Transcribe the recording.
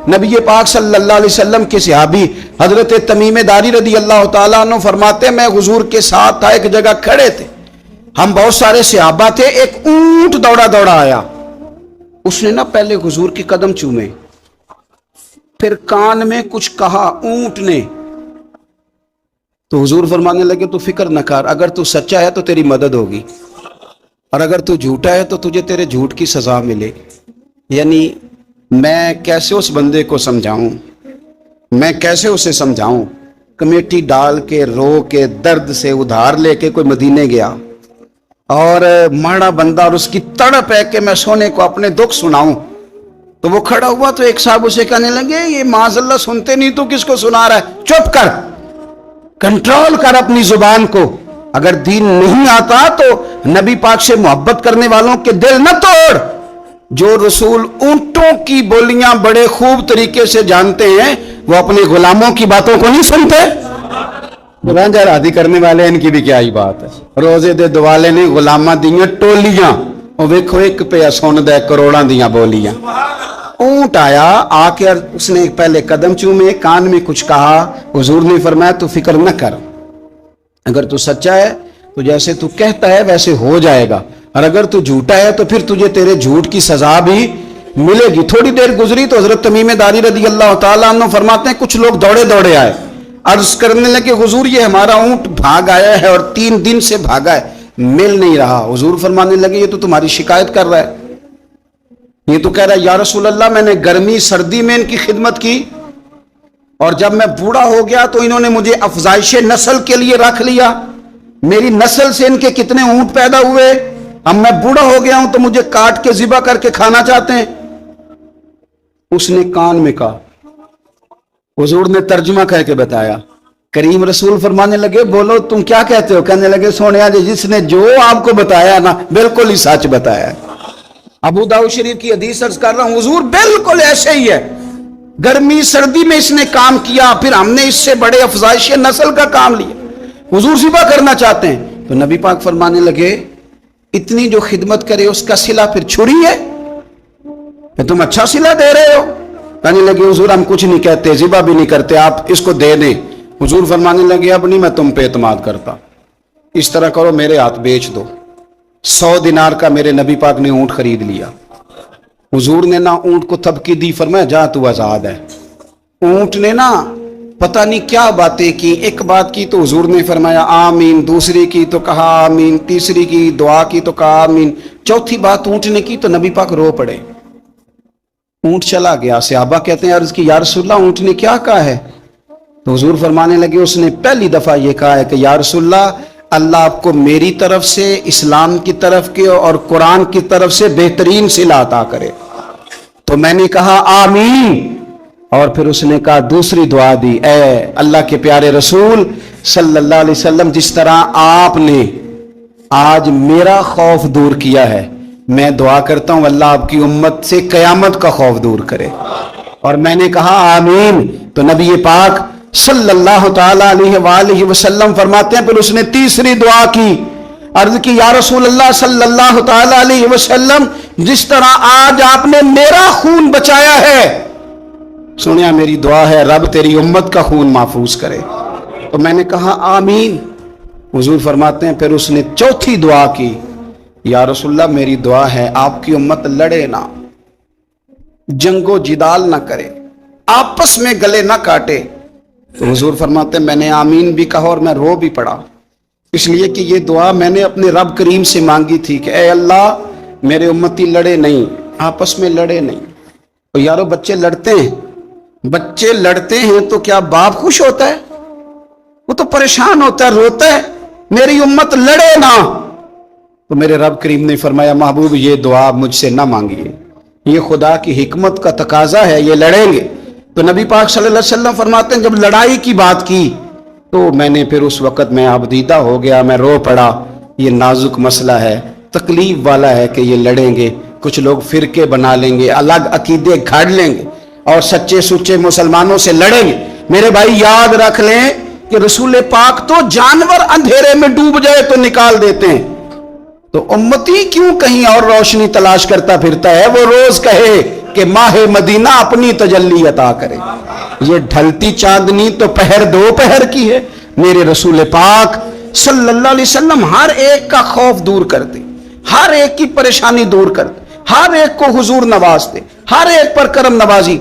نبی پاک صلی اللہ علیہ وسلم کے صحابی حضرت تمیم داری رضی اللہ تعالیٰ عنہ فرماتے ہیں میں حضور کے ساتھ تھا، ایک جگہ کھڑے تھے، ہم بہت سارے صحابہ تھے، ایک اونٹ دوڑا دوڑا آیا، اس نے نا پہلے حضور کی قدم چومے، پھر کان میں کچھ کہا اونٹ نے، تو حضور فرمانے لگے تو فکر نہ کر، اگر تو سچا ہے تو تیری مدد ہوگی، اور اگر تو جھوٹا ہے تو تجھے تیرے جھوٹ کی سزا ملے۔ یعنی میں کیسے اس بندے کو سمجھاؤں، میں کیسے اسے سمجھاؤں، کمیٹی ڈال کے رو کے درد سے ادھار لے کے کوئی مدینے گیا، اور ماڑا بندہ اور اس کی تڑپ ہے کہ میں سونے کو اپنے دکھ سناؤں، تو وہ کھڑا ہوا تو ایک صاحب اسے کہنے لگے یہ معاذ اللہ سنتے نہیں تو کس کو سنا رہا ہے، چپ کر، کنٹرول کر اپنی زبان کو، اگر دین نہیں آتا تو نبی پاک سے محبت کرنے والوں کے دل نہ توڑ۔ جو رسول اونٹوں کی بولیاں بڑے خوب طریقے سے جانتے ہیں وہ اپنے غلاموں کی باتوں کو نہیں سنتے۔ رانجہ رادی کرنے والے ان کی بھی کیا ہی بات ہے، روزے دے دوالے نے غلامہ دیاں ٹولیاں، اور ویکھو ایک پہ سن دے کروڑاں دیاں بولیاں۔ اونٹ آیا، آ کے اس نے پہلے قدم چومے، کان میں کچھ کہا، حضور نے فرمایا تو فکر نہ کر، اگر تو سچا ہے تو جیسے تو کہتا ہے ویسے ہو جائے گا، اور اگر تو جھوٹا ہے تو پھر تجھے تیرے جھوٹ کی سزا بھی ملے گی۔ تھوڑی دیر گزری تو حضرت تمیم داری رضی اللہ تعالیٰ عنہ فرماتے ہیں کچھ لوگ دوڑے دوڑے آئے، عرض کرنے لگے حضور یہ ہمارا اونٹ بھاگ آیا ہے اور 3 دن سے بھاگا ہے، مل نہیں رہا۔ حضور فرمانے لگے یہ تو تمہاری شکایت کر رہا ہے، یہ تو کہہ رہا ہے یا رسول اللہ میں نے گرمی سردی میں ان کی خدمت کی، اور جب میں بوڑھا ہو گیا تو انہوں نے مجھے افزائش نسل کے لیے رکھ لیا، میری نسل سے ان کے کتنے اونٹ پیدا ہوئے، اب میں بوڑھا ہو گیا ہوں تو مجھے کاٹ کے ذبح کر کے کھانا چاہتے ہیں۔ اس نے کان میں کہا، حضور نے ترجمہ کہہ کے بتایا، کریم رسول فرمانے لگے بولو تم کیا کہتے ہو؟ کہنے لگے سونیا جی جس نے جو آپ کو بتایا نا بالکل ہی سچ بتایا ہے۔ ابو داؤد شریف کی حدیث عرض کر رہا ہوں، حضور بالکل ایسے ہی ہے، گرمی سردی میں اس نے کام کیا، پھر ہم نے اس سے بڑے افزائش نسل کا کام لیا، حضور ذبح کرنا چاہتے ہیں۔ تو نبی پاک فرمانے لگے اتنی جو خدمت کرے اس کا صلہ پھر چھری ہے، کہ تم اچھا صلہ دے رہے ہو؟ کہنے لگے حضور ہم کچھ نہیں کہتے، ذبح بھی نہیں کرتے، آپ اس کو دے دیں۔ حضور فرمانے لگے اب نہیں میں تم پہ اعتماد کرتا، اس طرح کرو میرے ہاتھ بیچ دو۔ 100 دینار کا میرے نبی پاک نے اونٹ خرید لیا۔ حضور نے نا اونٹ کو تھپکی دی، فرمایا جا تو آزاد ہے۔ اونٹ نے نا پتہ نہیں کیا باتیں کی، ایک بات کی تو حضور نے فرمایا آمین، دوسری کی تو کہا آمین، تیسری کی دعا کی تو کہا آمین، چوتھی بات اونٹ نے کی تو نبی پاک رو پڑے۔ اونٹ چلا گیا، صحابہ کہتے ہیں عرض کی یا رسول اللہ اونٹ نے کیا کہا ہے؟ تو حضور فرمانے لگے اس نے پہلی دفعہ یہ کہا ہے کہ یا رسول اللہ اللہ آپ کو میری طرف سے، اسلام کی طرف کے اور قرآن کی طرف سے بہترین صلہ عطا کرے۔ تو میں نے کہا آمین، اور پھر اس نے کہا دوسری دعا دی، اے اللہ کے پیارے رسول صلی اللہ علیہ وسلم جس طرح آپ نے آج میرا خوف دور کیا ہے، میں دعا کرتا ہوں اللہ آپ کی امت سے قیامت کا خوف دور کرے۔ اور میں نے کہا آمین، تو نبی پاک صلی اللہ تعالی علیہ وآلہ وسلم فرماتے ہیں پھر اس نے تیسری دعا کی، عرض کی یا رسول اللہ صلی اللہ تعالی علیہ وسلم جس طرح آج آپ نے میرا خون بچایا ہے، سنیا میری دعا ہے رب تیری امت کا خون محفوظ کرے۔ تو میں نے کہا آمین۔ حضور فرماتے ہیں پھر اس نے چوتھی دعا کی، یا رسول اللہ میری دعا ہے آپ کی امت لڑے نہ، جنگ و جدال نہ کرے، آپس میں گلے نہ کاٹے۔ تو حضور فرماتے ہیں میں نے آمین بھی کہا اور میں رو بھی پڑا، اس لیے کہ یہ دعا میں نے اپنے رب کریم سے مانگی تھی کہ اے اللہ میرے امتی لڑے نہیں، آپس میں لڑے نہیں۔ اور یارو بچے لڑتے ہیں، بچے لڑتے ہیں تو کیا باپ خوش ہوتا ہے؟ وہ تو پریشان ہوتا ہے، روتا ہے، میری امت لڑے نہ۔ تو میرے رب کریم نے فرمایا محبوب یہ دعا مجھ سے نہ مانگیے، یہ خدا کی حکمت کا تقاضا ہے، یہ لڑیں گے۔ تو نبی پاک صلی اللہ علیہ وسلم فرماتے ہیں جب لڑائی کی بات کی تو میں نے پھر اس وقت میں عبدیدہ ہو گیا، میں رو پڑا، یہ نازک مسئلہ ہے، تکلیف والا ہے کہ یہ لڑیں گے، کچھ لوگ فرقے بنا لیں گے، الگ عقیدے گھڑ لیں گے اور سچے سچے مسلمانوں سے لڑیں گے۔ میرے بھائی یاد رکھ لیں کہ رسول پاک تو جانور اندھیرے میں ڈوب جائے تو نکال دیتے ہیں، تو امتی کیوں کہیں اور روشنی تلاش کرتا پھرتا ہے؟ وہ روز کہے کہ ماہ مدینہ اپنی تجلی عطا کرے. یہ ڈھلتی چاندنی تو پہر دو پہر کی ہے. میرے رسول پاک صلی اللہ علیہ وسلم ہر ایک کا خوف دور کرتے, ہر ایک کی پریشانی دور کرتے, ہر ایک کو حضور نوازتے, ہر ایک پر کرم نوازی